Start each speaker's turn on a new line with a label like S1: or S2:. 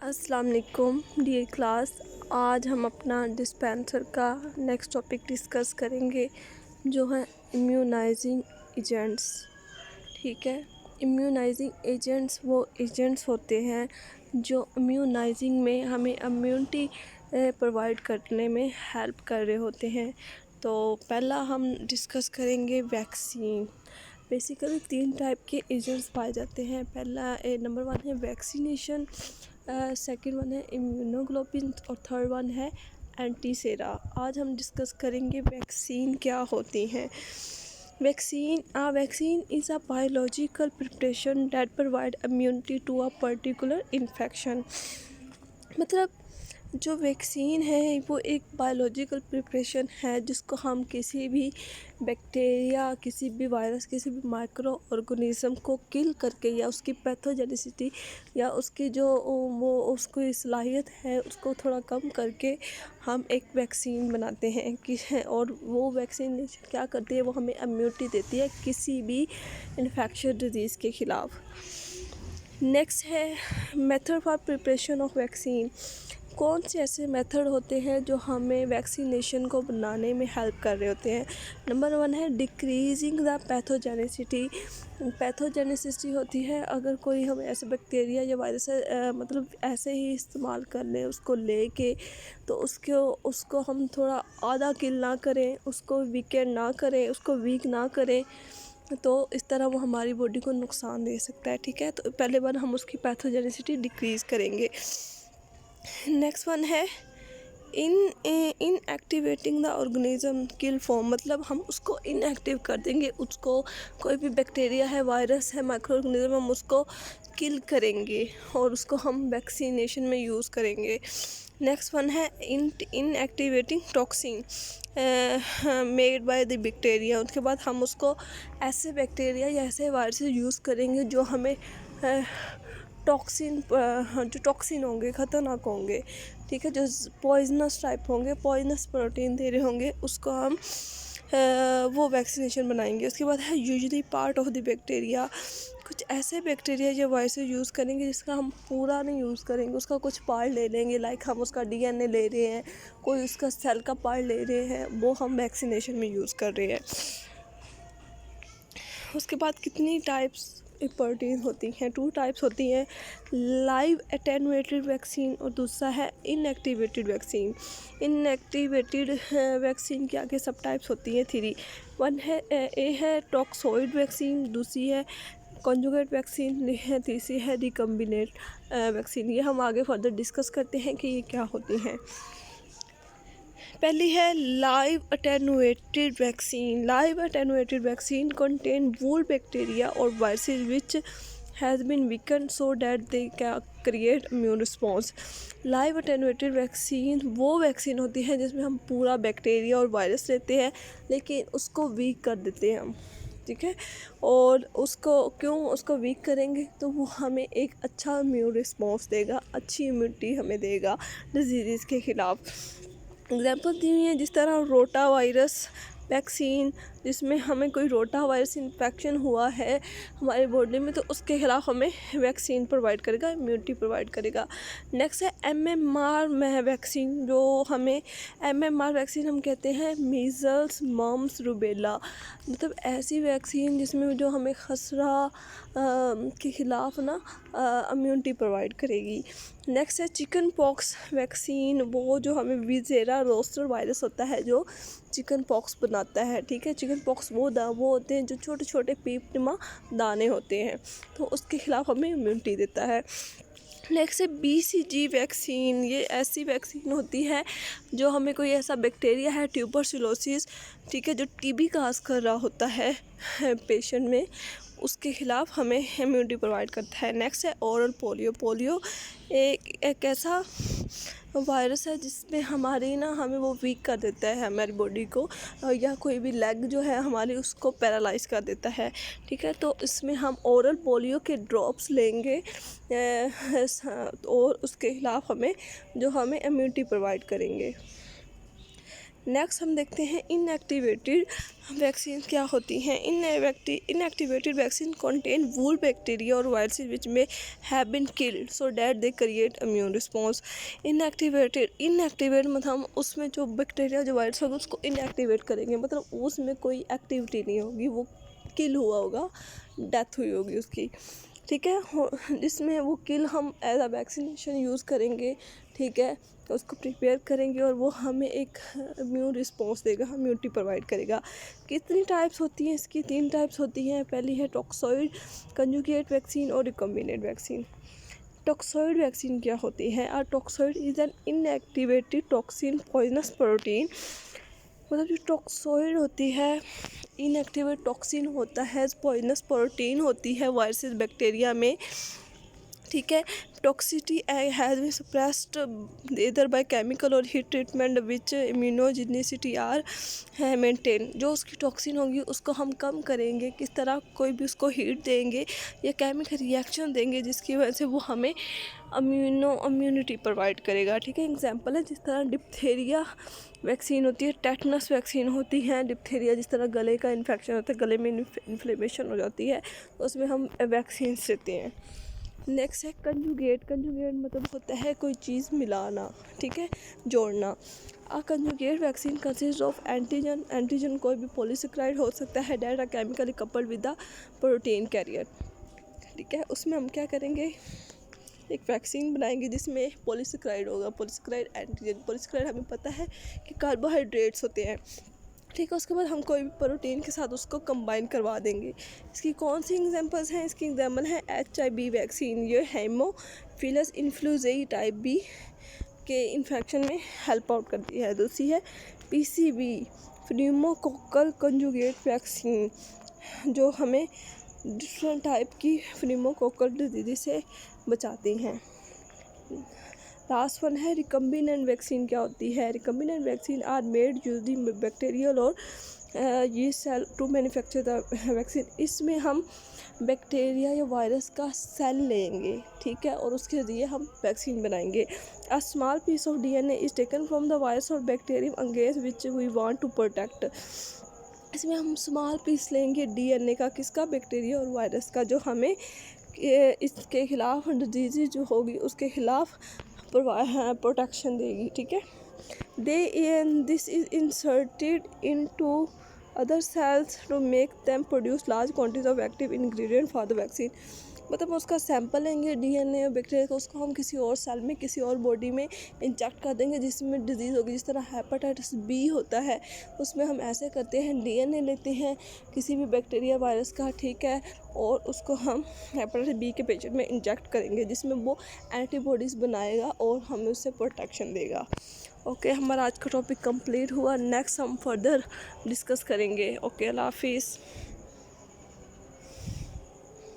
S1: अस्सलाम वालेकुम dear class. आज हम अपना डिस्पेंसर का नेक्स्ट टॉपिक डिस्कस करेंगे जो है इम्यूनाइजिंग एजेंट्स। ठीक है, इम्यूनाइजिंग एजेंट्स वो एजेंट्स होते हैं जो इम्यूनाइजिंग में हमें इम्यूनिटी प्रोवाइड करने में हेल्प कर रहे होते हैं। तो पहला हम डिस्कस करेंगे वैक्सीन। बेसिकली 3 टाइप के एजेंट्स पाए जाते हैं। पहला नंबर 1 है वैक्सीनेशन, सेकंड वन है इम्यूनोग्लोबिन और थर्ड वन है एंटीसेरा। आज हम डिस्कस करेंगे वैक्सीन क्या होती हैं। Vaccine is a biological preparation that provide immunity to a particular infection. मतलब जो वैक्सीन है वो एक बायोलॉजिकल प्रिपरेशन है जिसको हम किसी भी बैक्टीरिया, किसी भी वायरस, किसी भी माइक्रो ऑर्गेनिज्म को किल करके या उसकी पैथोजेनिसिटी या उसकी जो वो उसकी सलाहियत है उसको थोड़ा कम करके हम एक वैक्सीन बनाते हैं कि और वो वैक्सीन क्या करती है, वो हमें इम्यूनिटी देती है किसी भी इन्फेक्शन डिजीज़ के ख़िलाफ़। नेक्स्ट है method for preparation of vaccine. कौन से ऐसे मेथड होते हैं जो हमें वैक्सीनेशन को बनाने में हेल्प कर रहे होते हैं। नंबर 1 है डिक्रीजिंग द पैथोजेनिसिटी। पैथोजेनिसिटी होती है अगर कोई हम ऐसे बैक्टीरिया या वायरस मतलब ऐसे ही इस्तेमाल कर लें उसको लेके, तो उसको हम थोड़ा आधा किल ना करें, उसको वीकेंड ना करें, उसको वीक ना करें, तो इस तरह वो हमारी बॉडी को नुकसान दे सकता है। ठीक है, तो पहले बार हम उसकी पैथोजेनिसिटी डिक्रीज़ करेंगे। नेक्स्ट वन है inactivating the organism kill form. मतलब हम उसको इनएक्टिव कर देंगे, उसको कोई भी बैक्टीरिया है, वायरस है, माइक्रो ऑर्गेनिज्म, हम उसको किल करेंगे और उसको हम वैक्सीनेशन में यूज़ करेंगे। नेक्स्ट वन है inactivating toxin made by the bacteria. उसके बाद हम उसको ऐसे बैक्टीरिया या ऐसे वायरस यूज़ करेंगे जो हमें जो टॉक्सिन होंगे, ख़तरनाक होंगे। ठीक है, जो पॉइजनस टाइप होंगे, पॉइजनस प्रोटीन दे रहे होंगे, उसको हम वो वैक्सीनेशन बनाएंगे। उसके बाद है usually part of the bacteria. कुछ ऐसे बैक्टीरिया या वायरस यूज़ करेंगे जिसका हम पूरा नहीं यूज़ करेंगे, उसका कुछ पार्ट ले लेंगे। लाइक हम उसका डीएनए ले रहे हैं, कोई उसका सेल का पार्ट ले रहे हैं, वो हम वैक्सीनेशन में यूज़ कर रहे हैं। उसके बाद कितनी टाइप्स प्रोटीन होती हैं, 2 टाइप्स होती हैं, लाइव एटेनुएटेड वैक्सीन और दूसरा है इनएक्टिवेटेड वैक्सीन। इनएक्टिवेटेड वैक्सीन के आगे सब टाइप्स होती हैं 3। वन है ए है टॉक्सोइड वैक्सीन, दूसरी है कॉन्जुगेट वैक्सीन है, तीसरी है रिकम्बिनेंट वैक्सीन। ये हम आगे फर्दर डिस्कस करते हैं कि ये क्या होती हैं। पहली है live attenuated vaccine. Live attenuated vaccine contain whole bacteria और viruses which has been weaken so that they can create immune response. Live attenuated vaccine वो वैक्सीन होती है जिसमें हम पूरा बैक्टीरिया और वायरस लेते हैं लेकिन उसको वीक कर देते हैं हम। ठीक है, और उसको वीक करेंगे तो वो हमें एक अच्छा इम्यून रिस्पॉन्स देगा, अच्छी इम्यूनिटी हमें देगा डिजीज़ के ख़िलाफ़। एग्जाम्पल दी हुई है जिस तरह रोटा वायरस वैक्सीन, जिसमें हमें कोई रोटा वायरस इन्फेक्शन हुआ है हमारे बॉडी में तो उसके ख़िलाफ़ हमें वैक्सीन प्रोवाइड करेगा, इम्यूनिटी प्रोवाइड करेगा। नेक्स्ट है एमएमआर में वैक्सीन। जो हमें एमएमआर वैक्सीन हम कहते हैं मीज़ल्स, मम्स, रूबेला। मतलब ऐसी वैक्सीन जिसमें जो हमें खसरा के ख़िलाफ़ ना इम्यूनिटी प्रोवाइड करेगी। नेक्स्ट है चिकन पॉक्स वैक्सीन। वो जो हमें विज़ेरा रोस्टर वायरस होता है जो चिकन पॉक्स बनाता है। ठीक है, चिकन पॉक्स वो होते हैं जो छोटे छोटे पीपनुमा दाने होते हैं, तो उसके ख़िलाफ़ हमें इम्यूनिटी देता है। नेक्स्ट है बीसीजी वैक्सीन। ये ऐसी वैक्सीन होती है जो हमें कोई ऐसा बैक्टीरिया है ट्यूबरकुलोसिस, ठीक है, जो टीबी काज कर रहा होता है पेशेंट में, उसके ख़िलाफ़ हमें इम्यूनिटी प्रोवाइड करता है। नेक्स्ट है ओरल पोलियो। पोलियो एक ऐसा वायरस है जिसमें हमें वो वीक कर देता है हमारी बॉडी को, या कोई भी लेग जो है हमारी उसको पैरालाइज कर देता है। ठीक है, तो इसमें हम ओरल पोलियो के ड्रॉप्स लेंगे और उसके खिलाफ़ हमें इम्यूनिटी प्रोवाइड करेंगे। नेक्स्ट हम देखते हैं इनएक्टिवेटेड वैक्सीन क्या होती हैं। Inactivated vaccine contain whole bacteria और वायरसेस विच में have been killed so that they create immune response. Inactivate मतलब हम उसमें जो बैक्टीरिया जो वायरस होगा उसको इनएक्टिवेट करेंगे, मतलब उसमें कोई एक्टिविटी नहीं होगी, वो किल हुआ होगा, डेथ हुई होगी उसकी, ठीक है। जिसमें वो किल हम एज अ वैक्सीनेशन यूज़ करेंगे, ठीक है, तो उसको प्रिपेयर करेंगे और वो हमें एक इम्यून रिस्पॉन्स देगा, इम्यूनिटी प्रोवाइड करेगा। कितनी टाइप्स होती हैं इसकी? 3 टाइप्स होती हैं। पहली है टॉक्सॉइड कंजुगेट वैक्सीन और रिकम्बिनेंट वैक्सीन। टॉक्सॉइड वैक्सीन क्या होती है? Uh toxoid is an inactivated toxin poisonous protein, मतलब जो टॉक्सॉइड होती है इनएक्टिवेट टॉक्सिन होता है, पॉइजनस प्रोटीन होती है वायरसेस बैक्टीरिया में, ठीक है। टॉक्सिटी हैज़ बीन सप्रेस्ड इधर बाय केमिकल और heat treatment which immunogenicity are है मेंटेन। जो उसकी टॉक्सिन होगी उसको हम कम करेंगे, किस तरह? कोई भी उसको हीट देंगे या केमिकल रिएक्शन देंगे जिसकी वजह से वो हमें इम्यूनिटी प्रोवाइड करेगा, ठीक है। एग्जांपल है जिस तरह डिप्थेरिया वैक्सीन होती है, टेटनस वैक्सीन होती है। डिप्थेरिया जिस तरह गले का इन्फेक्शन होता है, गले में इन्फ्लेमेशन हो जाती है, तो उसमें हम वैक्सीन देते हैं। नेक्स्ट है कंजुगेट मतलब होता है कोई चीज़ मिलाना, ठीक है, जोड़ना। Conjugate vaccine consist of antigen कोई भी पॉलीसेकेराइड हो सकता है, that are chemically coupled with the protein carrier, ठीक है। उसमें हम क्या करेंगे, एक वैक्सीन बनाएंगे जिसमें पॉलीसेकेराइड होगा, पॉलीसेकेराइड एंटीजन। पॉलीसेकेराइड हमें पता है कि कार्बोहाइड्रेट्स होते हैं, ठीक है। उसके बाद हम कोई भी प्रोटीन के साथ उसको कंबाइन करवा देंगे। इसकी कौन सी एग्जांपल्स हैं? इसकी एग्जांपल है HIV वैक्सीन, ये हेमोफिलस इन्फ्लुएंजाई टाइप बी के इन्फेक्शन में हेल्प आउट करती है। दूसरी है PCV न्यूमोकोकल कंजुगेट वैक्सीन, जो हमें डिफरेंट टाइप की न्यूमोकोकल डिजीज से बचाती हैं। लास्ट वन है रिकम्बिनेंट वैक्सीन क्या होती है? Recombinant vaccine are made using bacterial और ये cell to manufacture the vaccine. इसमें हम बैक्टीरिया या वायरस का सेल लेंगे, ठीक है, और उसके ज़रिए हम वैक्सीन बनाएंगे। A small piece of DNA is taken from the virus और bacterium against which we want to protect. इसमें हम स्मॉल पीस लेंगे DNA का, किसका? बैक्टीरिया और वायरस का, जो हमें इसके खिलाफ डिजीज़ जो होगी उसके खिलाफ प्रोटेक्शन देगी, ठीक है। This is inserted into other cells to make them produce large quantities of active ingredient for the vaccine. मतलब उसका सैंपल लेंगे DNA और बैक्टीरिया का, उसको हम किसी और सेल में, किसी और बॉडी में इंजेक्ट कर देंगे जिसमें डिजीज़ होगी। जिस तरह हेपेटाइटिस B होता है, उसमें हम ऐसे करते हैं, DNA लेते हैं किसी भी बैक्टीरिया वायरस का, ठीक है, और उसको हम हेपेटाइटिस B के पेशेंट में इंजेक्ट करेंगे जिसमें वो एंटीबॉडीज़ बनाएगा और हमें उससे प्रोटेक्शन देगा। ओके, हमारा आज का टॉपिक कंप्लीट हुआ। नेक्स्ट हम फर्दर डिस्कस करेंगे। ओके, अल्लाह हाफिज़।